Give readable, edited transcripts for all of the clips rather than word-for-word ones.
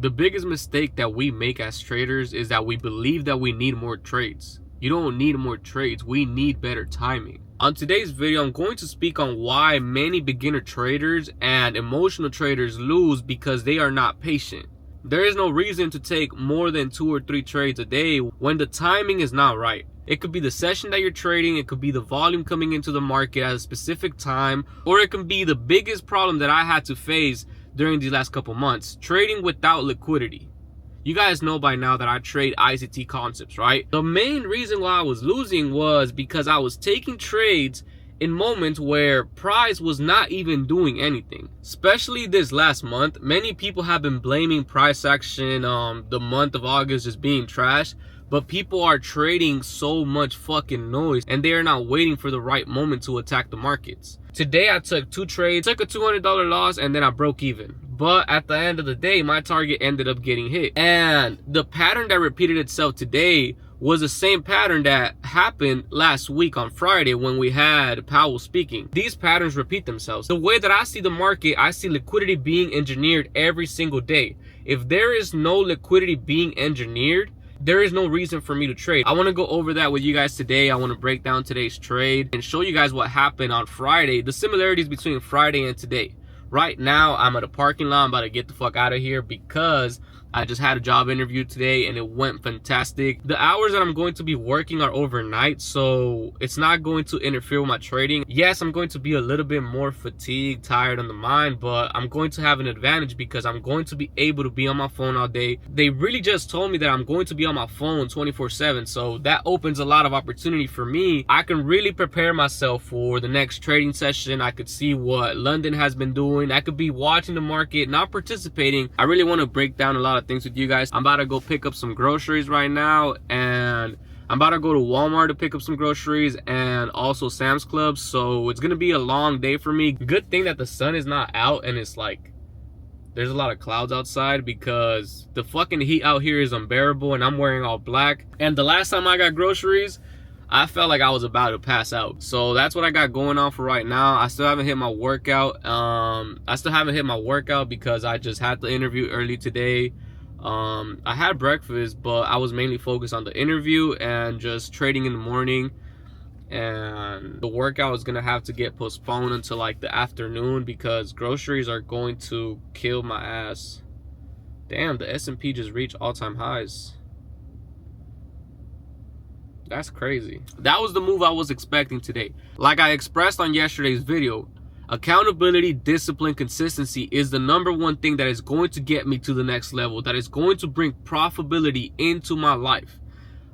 The biggest mistake that we make as traders is that we believe that we need more trades. You don't need more trades. We need better timing. On today's video, I'm going to speak on why many beginner traders and emotional traders lose because they are not patient. There is no reason to take more than 2 or 3 trades a day when the timing is not right. It could be the session that you're trading, it could be the volume coming into the market at a specific time, or it can be the biggest problem that I had to face during these last couple months, trading without liquidity. You guys know by now that I trade ICT concepts, right? The main reason why I was losing was because I was taking trades in moments where price was not even doing anything. Especially this last month, many people have been blaming price action, the month of August as being trash, but people are trading so much fucking noise and they are not waiting for the right moment to attack the markets. Today I took 2 trades, took a $200 loss, and then I broke even. But at the end of the day, my target ended up getting hit. And the pattern that repeated itself today was the same pattern that happened last week on Friday when we had Powell speaking. These patterns repeat themselves. The way that I see the market, I see liquidity being engineered every single day. If there is no liquidity being engineered, there is no reason for me to trade. I want to go over that with you guys today. I want to break down today's trade and show you guys what happened on Friday, the similarities between Friday and today. Right now, I'm at a parking lot. I'm about to get the fuck out of here because I just had a job interview today and it went fantastic. The hours that I'm going to be working are overnight, so it's not going to interfere with my trading. Yes, I'm going to be a little bit more fatigued, tired on the mind, but I'm going to have an advantage because I'm going to be able to be on my phone all day. They really just told me that I'm going to be on my phone 24/7, so that opens a lot of opportunity for me. I can really prepare myself for the next trading session. I could see what London has been doing. I could be watching the market, not participating. I really want to break down a lot of things with you guys. I'm about to go pick up some groceries right now, and I'm about to go to Walmart to pick up some groceries and also Sam's Club, so it's gonna be a long day for me. Good thing that the sun is not out and it's like there's a lot of clouds outside because the fucking heat out here is unbearable and I'm wearing all black. And the last time I got groceries, I felt like I was about to pass out. So that's what I got going on for right now. I still haven't hit my workout. Because I just had the interview early today. I had breakfast, but I was mainly focused on the interview and just trading in the morning. And the workout is gonna have to get postponed until like the afternoon because groceries are going to kill my ass. Damn, the S&P just reached all-time highs. That's crazy. That was the move I was expecting today. Like I expressed on yesterday's video, accountability, discipline, consistency is the #1 thing that is going to get me to the next level, that is going to bring profitability into my life.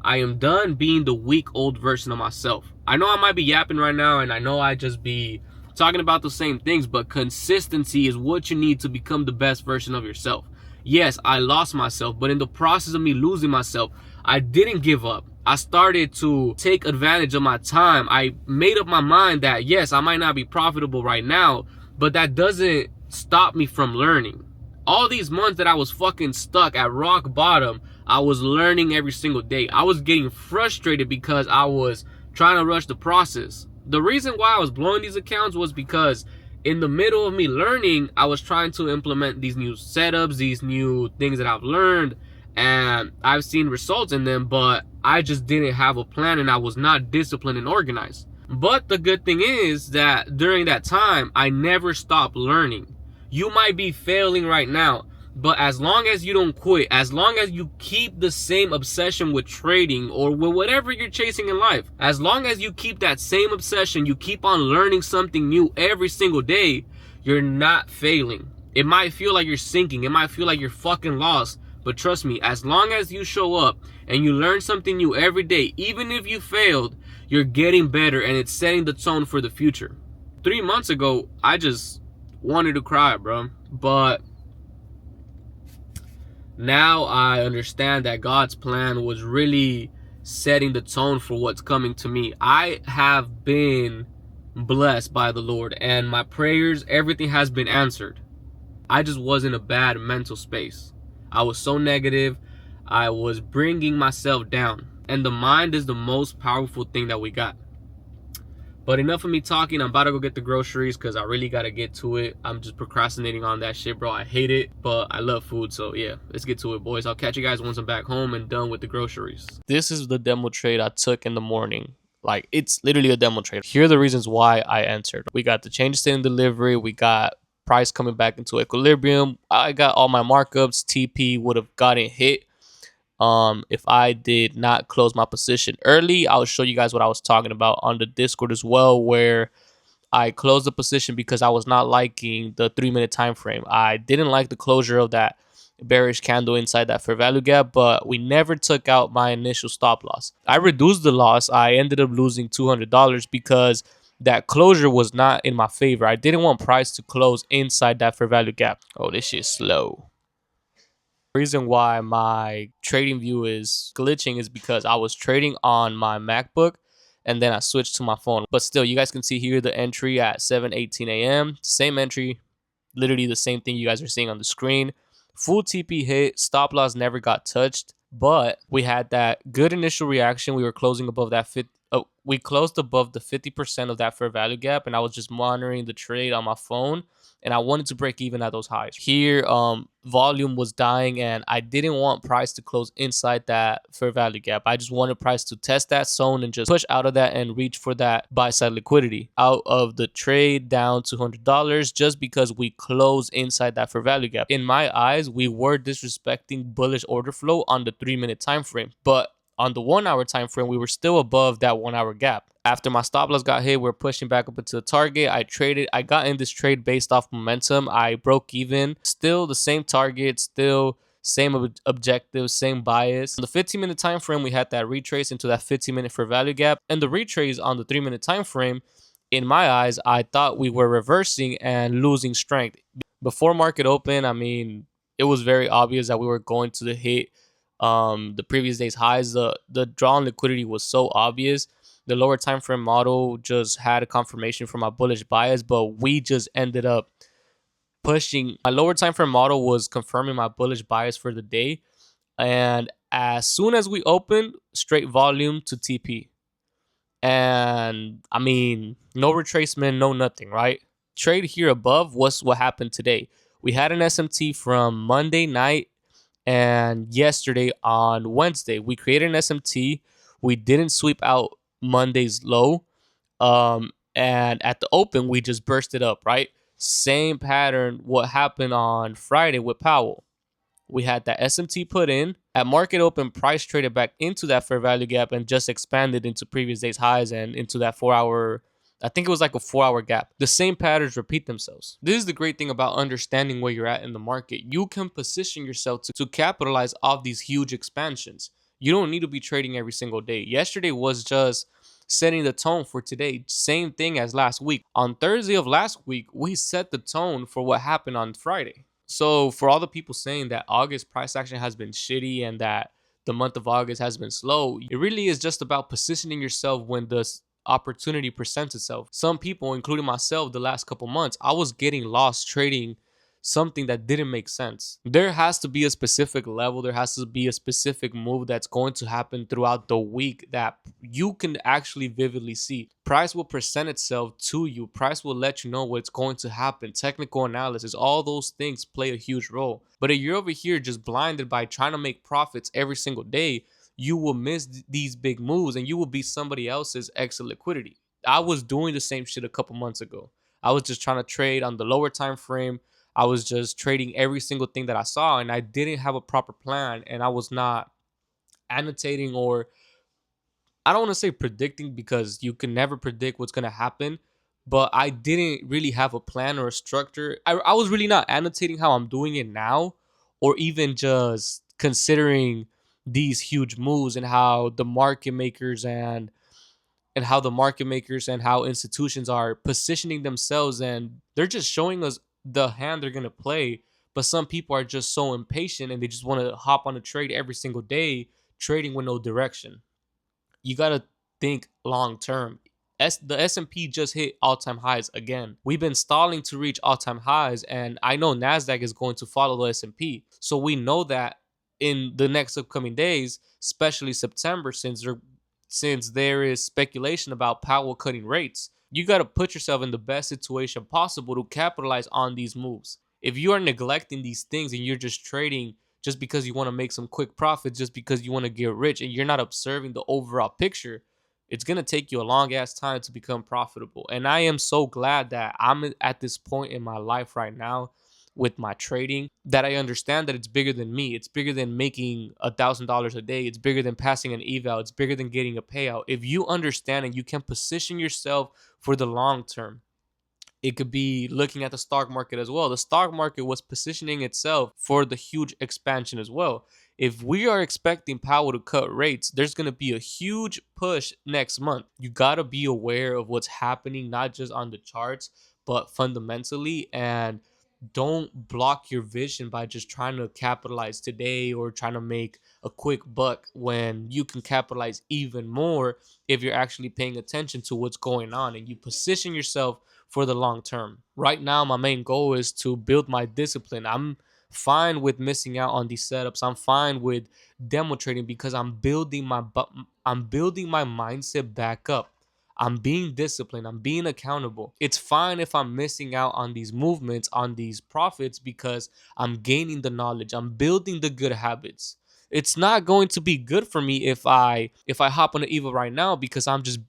I am done being the weak old version of myself. I know I might be yapping right now and I know I just be talking about the same things, but consistency is what you need to become the best version of yourself. Yes, I lost myself, but in the process of me losing myself, I didn't give up. I started to take advantage of my time. I made up my mind that yes, I might not be profitable right now, but that doesn't stop me from learning. All these months that I was fucking stuck at rock bottom, I was learning every single day. I was getting frustrated because I was trying to rush the process. The reason why I was blowing these accounts was because in the middle of me learning, I was trying to implement these new setups, these new things that I've learned, and I've seen results in them, but I just didn't have a plan and I was not disciplined and organized. But the good thing is that during that time, I never stopped learning. You might be failing right now, but as long as you don't quit, as long as you keep the same obsession with trading or with whatever you're chasing in life, as long as you keep that same obsession, you keep on learning something new every single day, you're not failing. It might feel like you're sinking. It might feel like you're fucking lost. But trust me, as long as you show up and you learn something new every day, even if you failed, you're getting better and it's setting the tone for the future. 3 months ago, I just wanted to cry, bro. But now I understand that God's plan was really setting the tone for what's coming to me. I have been blessed by the Lord and my prayers, everything has been answered. I just was in a bad mental space. I was so negative. I was bringing myself down. And the mind is the most powerful thing that we got. But enough of me talking. I'm about to go get the groceries because I really got to get to it. I'm just procrastinating on that shit, bro. I hate it, but I love food. So yeah, let's get to it, boys. I'll catch you guys once I'm back home and done with the groceries. This is the demo trade I took in the morning. Like, it's literally a demo trade. Here are the reasons why I entered. We got the change state in delivery. We got price coming back into equilibrium. I got all my markups. TP would have gotten hit if I did not close my position early. I'll show you guys what I was talking about on the Discord as well, where I closed the position because I was not liking the 3-minute time frame. I didn't like the closure of that bearish candle inside that fair value gap, but we never took out my initial stop loss. I reduced the loss. I ended up losing $200 because that closure was not in my favor. I didn't want price to close inside that fair value gap. Oh, this shit's slow. Reason why my trading view is glitching is because I was trading on my MacBook and then I switched to my phone. But still, you guys can see here the entry at 7:18 a.m. Same entry, literally the same thing you guys are seeing on the screen. Full TP hit, stop loss never got touched, but we had that good initial reaction. We were closing above that we closed above the 50% of that fair value gap, and I was just monitoring the trade on my phone, and I wanted to break even at those highs. Here, volume was dying, and I didn't want price to close inside that fair value gap. I just wanted price to test that zone and just push out of that and reach for that buy side liquidity out of the trade down $200 just because we closed inside that fair value gap. In my eyes, we were disrespecting bullish order flow on the 3-minute time frame, but on the 1-hour time frame, we were still above that 1-hour gap. After my stop loss got hit, we're pushing back up into the target. I got in this trade based off momentum. I broke even. Still the same target, still same objective, same bias. On the 15-minute time frame, we had that retrace into that 15-minute fair value gap. And the retrace on the 3-minute time frame, in my eyes, I thought we were reversing and losing strength. Before market open, I mean, it was very obvious that we were going to hit the previous day's highs. The draw on liquidity was so obvious. The lower time frame model just had a confirmation for my bullish bias, but we just ended up pushing. My lower time frame model was confirming my bullish bias for the day, and as soon as we opened, straight volume to TP. And I mean, no retracement, no nothing, right? Trade here above was what happened today. We had an SMT from Monday night and yesterday on Wednesday. We created an SMT. We didn't sweep out Monday's low. And at the open, we just burst it up, right? Same pattern what happened on Friday with Powell. We had that SMT put in. At market open, price traded back into that fair value gap and just expanded into previous day's highs and into that 4-hour, I think it was like a 4-hour gap. The same patterns repeat themselves. This is the great thing about understanding where you're at in the market. You can position yourself to capitalize off these huge expansions. You don't need to be trading every single day. Yesterday was just setting the tone for today. Same thing as last week. On Thursday of last week, we set the tone for what happened on Friday. So for all the people saying that August price action has been shitty and that the month of August has been slow, it really is just about positioning yourself when the opportunity presents itself. Some people, including myself, the last couple months, I was getting lost trading something that didn't make sense. There has to be a specific level. There has to be a specific move that's going to happen throughout the week that you can actually vividly see. Price will present itself to you. Price will let you know what's going to happen. Technical analysis, all those things play a huge role. But if you're over here just blinded by trying to make profits every single day, you will miss these big moves and you will be somebody else's exit liquidity. I was doing the same shit a couple months ago. I was just trying to trade on the lower time frame. I was just trading every single thing that I saw, and I didn't have a proper plan, and I was not annotating, or I don't want to say predicting because you can never predict what's going to happen, but I didn't really have a plan or a structure. I was really not annotating how I'm doing it now, or even just considering these huge moves and how the market makers and how institutions are positioning themselves, and they're just showing us the hand they're going to play. But some people are just so impatient and they just want to hop on a trade every single day, trading with no direction. You got to think long term. The S&P just hit all-time highs again. We've been stalling to reach all-time highs, and I know NASDAQ is going to follow the S&P. So we know that in the next upcoming days, especially September, since there is speculation about Powell cutting rates, You got to put yourself in the best situation possible to capitalize on these moves. If you are neglecting these things and you're just trading just because you want to make some quick profits, just because you want to get rich, and you're not observing the overall picture, it's going to take you a long ass time to become profitable. And I am so glad that I'm at this point in my life right now with my trading, that I understand that it's bigger than me. It's bigger than making $1,000 a day. It's bigger than passing an eval. It's bigger than getting a payout. If you understand and you can position yourself for the long term, it could be looking at the stock market as well. The stock market was positioning itself for the huge expansion as well. If we are expecting Powell to cut rates, there's going to be a huge push next month. You got to be aware of what's happening, not just on the charts, but fundamentally. And don't block your vision by just trying to capitalize today or trying to make a quick buck, when you can capitalize even more if you're actually paying attention to what's going on and you position yourself for the long term. Right now, my main goal is to build my discipline. I'm fine with missing out on these setups. I'm fine with demo trading because I'm building my mindset back up. I'm being disciplined. I'm being accountable. It's fine if I'm missing out on these movements, on these profits, because I'm gaining the knowledge. I'm building the good habits. It's not going to be good for me if I hop on the Evo right now because I'm just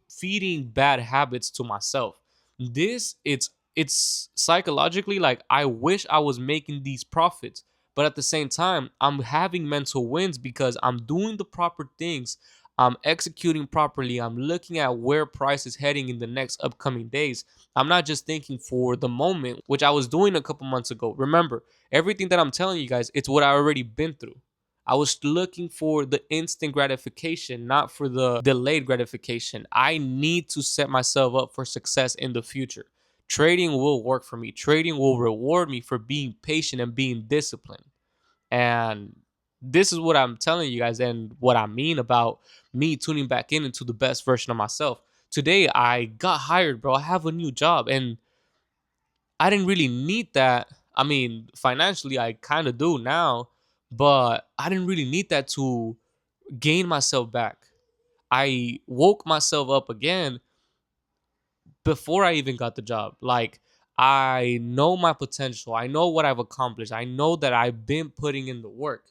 feeding bad habits to myself. It's psychologically like I wish I was making these profits, but at the same time I'm having mental wins because I'm doing the proper things. I'm executing properly. I'm looking at where price is heading in the next upcoming days. I'm not just thinking for the moment, which I was doing a couple months ago. Remember, everything that I'm telling you guys, it's what I already been through. I was looking for the instant gratification, not for the delayed gratification. I need to set myself up for success in the future. Trading will work for me. Trading will reward me for being patient and being disciplined. And this is what I'm telling you guys, and what I mean about me tuning back in into the best version of myself. Today, I got hired, bro. I have a new job, and I didn't really need that. I mean, financially, I kind of do now, but I didn't really need that to gain myself back. I woke myself up again before I even got the job. Like, I know my potential. I know what I've accomplished. I know that I've been putting in the work.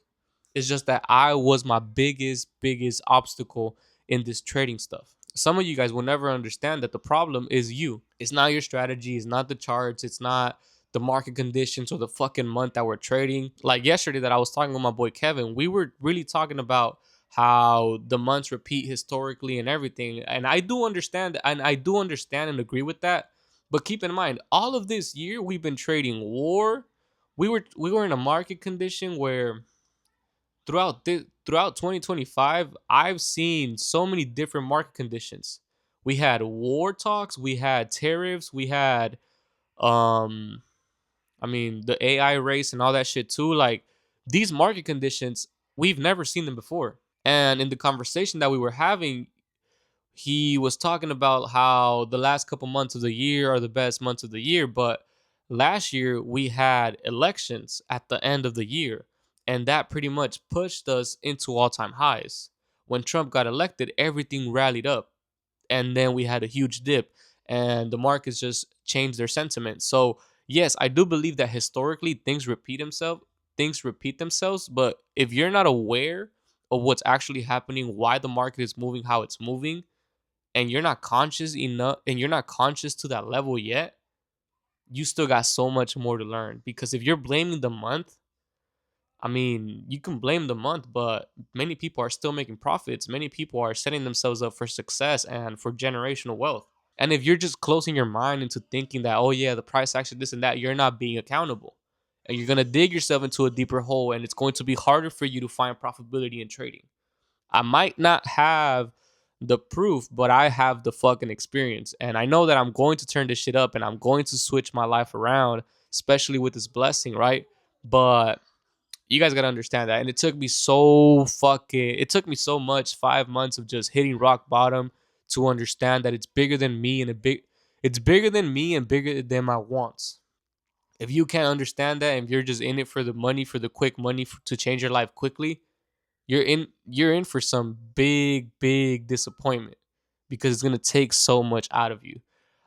It's just that I was my biggest obstacle in this trading stuff. Some of you guys will never understand that the problem is you. It's not your strategy. It's not the charts. It's not the market conditions or the fucking month that we're trading. Like yesterday, that I was talking with my boy Kevin, we were really talking about how the months repeat historically and everything. And I do understand and agree with that. But keep in mind, all of this year we've been trading war. We were in a market condition where throughout 2025, I've seen so many different market conditions. We had war talks, we had tariffs, we had um I mean the AI race and all that shit too. Like, these market conditions, we've never seen them before. And in the conversation that we were having, he was talking about how the last couple months of the year are the best months of the year, but last year we had elections at the end of the year, and that pretty much pushed us into all-time highs. When Trump got elected, everything rallied up, and then we had a huge dip, and the markets just changed their sentiment. So yes, I do believe that historically things repeat themselves, but if you're not aware of what's actually happening, why the market is moving how it's moving, and you're not conscious to that level yet, you still got so much more to learn. Because if you're blaming the month, I mean, you can blame the month, but many people are still making profits. Many people are setting themselves up for success and for generational wealth. And if you're just closing your mind into thinking that, oh yeah, the price action, this and that, you're not being accountable. And you're going to dig yourself into a deeper hole, and it's going to be harder for you to find profitability in trading. I might not have the proof, but I have the fucking experience. And I know that I'm going to turn this shit up and I'm going to switch my life around, especially with this blessing, right? But you guys got to understand that. And it took me so much 5 months of just hitting rock bottom to understand that it's bigger than me, it's bigger than me and bigger than my wants. If you can't understand that, and if you're just in it for the money, for the quick money to change your life quickly, you're in for some big disappointment, because it's going to take so much out of you.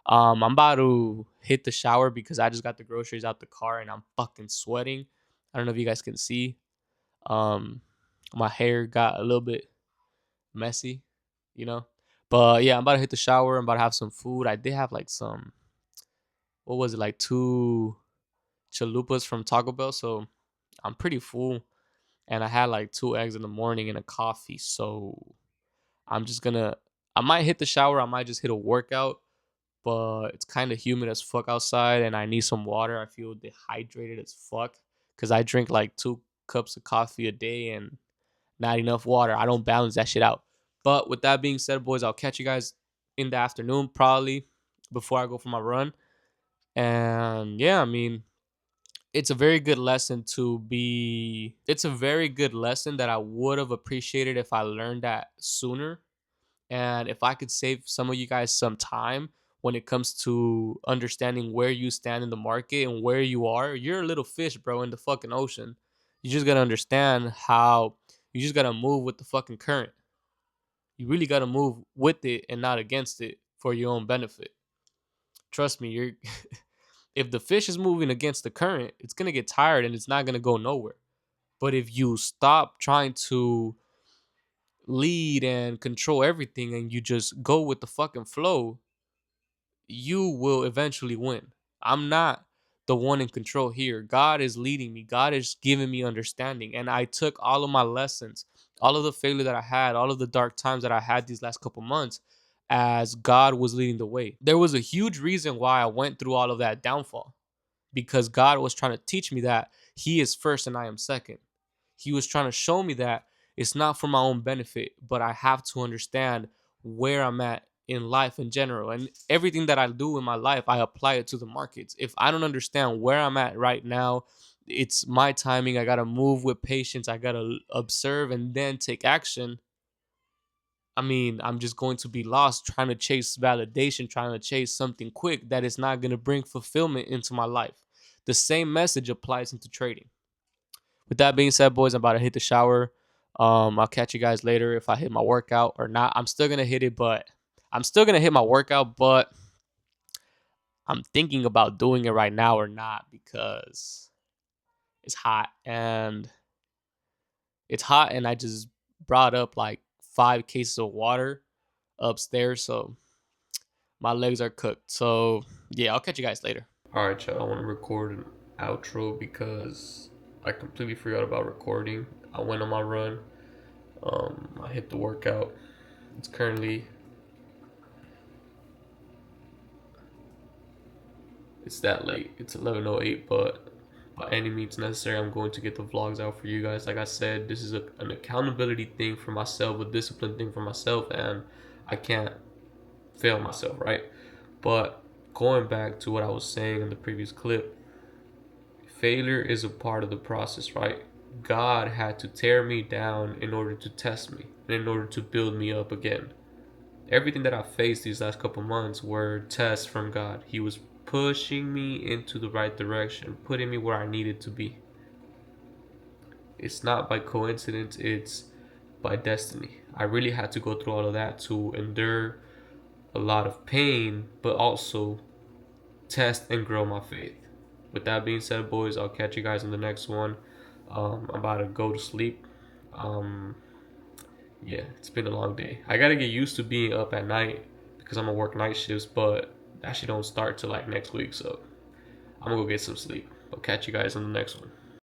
I'm about to hit the shower because I just got the groceries out the car and I'm fucking sweating. I don't know if you guys can see. Um, my hair got a little bit messy, you know. But yeah, I'm about to hit the shower. I'm about to have some food. I did have like some, what was it, like two chalupas from Taco Bell. So I'm pretty full. And I had like 2 eggs in the morning and a coffee. So I'm just gonna, I might hit the shower. I might just hit a workout. But it's kind of humid as fuck outside and I need some water. I feel dehydrated as fuck because I drink like 2 cups of coffee a day and not enough water. I don't balance that shit out. But with that being said, boys, I'll catch you guys in the afternoon probably before I go for my run. And yeah, I mean, it's a very good lesson to be. It's a very good lesson that I would have appreciated if I learned that sooner. And if I could save some of you guys some time when it comes to understanding where you stand in the market and where you are, you're a little fish, bro, in the fucking ocean. You just gotta understand how you just gotta move with the fucking current. You really gotta move with it and not against it for your own benefit. Trust me, you're if the fish is moving against the current, it's gonna get tired and it's not gonna go nowhere. But if you stop trying to lead and control everything and you just go with the fucking flow, you will eventually win. I'm not the one in control here. God is leading me. God is giving me understanding. And I took all of my lessons, all of the failure that I had, all of the dark times that I had these last couple months as God was leading the way. There was a huge reason why I went through all of that downfall because God was trying to teach me that He is first and I am second. He was trying to show me that it's not for my own benefit, but I have to understand where I'm at in life in general. And everything that I do in my life, I apply it to the markets. If I don't understand where I'm at right now, it's my timing. I got to move with patience. I got to observe and then take action. I mean, I'm just going to be lost trying to chase validation, trying to chase something quick that is not going to bring fulfillment into my life. The same message applies into trading. With that being said, boys, I'm about to hit the shower. I'll catch you guys later if I hit my workout or not. I'm still gonna hit it, but I'm still gonna hit my workout, but I'm thinking about doing it right now or not because it's hot and I just brought up like 5 cases of water upstairs, so my legs are cooked. So yeah, I'll catch you guys later. All right, y'all. I want to record an outro because I completely forgot about recording. I went on my run. I hit the workout. It's currently it's that late. It's 11:08, but by any means necessary, I'm going to get the vlogs out for you guys. Like I said, this is an accountability thing for myself, a discipline thing for myself, and I can't fail myself, right? But going back to what I was saying in the previous clip, failure is a part of the process, right? God had to tear me down in order to test me and in order to build me up again. Everything that I faced these last couple months were tests from God. He was pushing me into the right direction, putting me where I needed to be. It's not by coincidence, it's by destiny. I really had to go through all of that to endure a lot of pain, but also test and grow my faith. With that being said, boys, I'll catch you guys in the next one. I'm about to go to sleep. Um, yeah, it's been a long day. I gotta get used to being up at night because I'm gonna work night shifts, but that shit don't start till like next week, so I'm gonna go get some sleep. I'll catch you guys in the next one.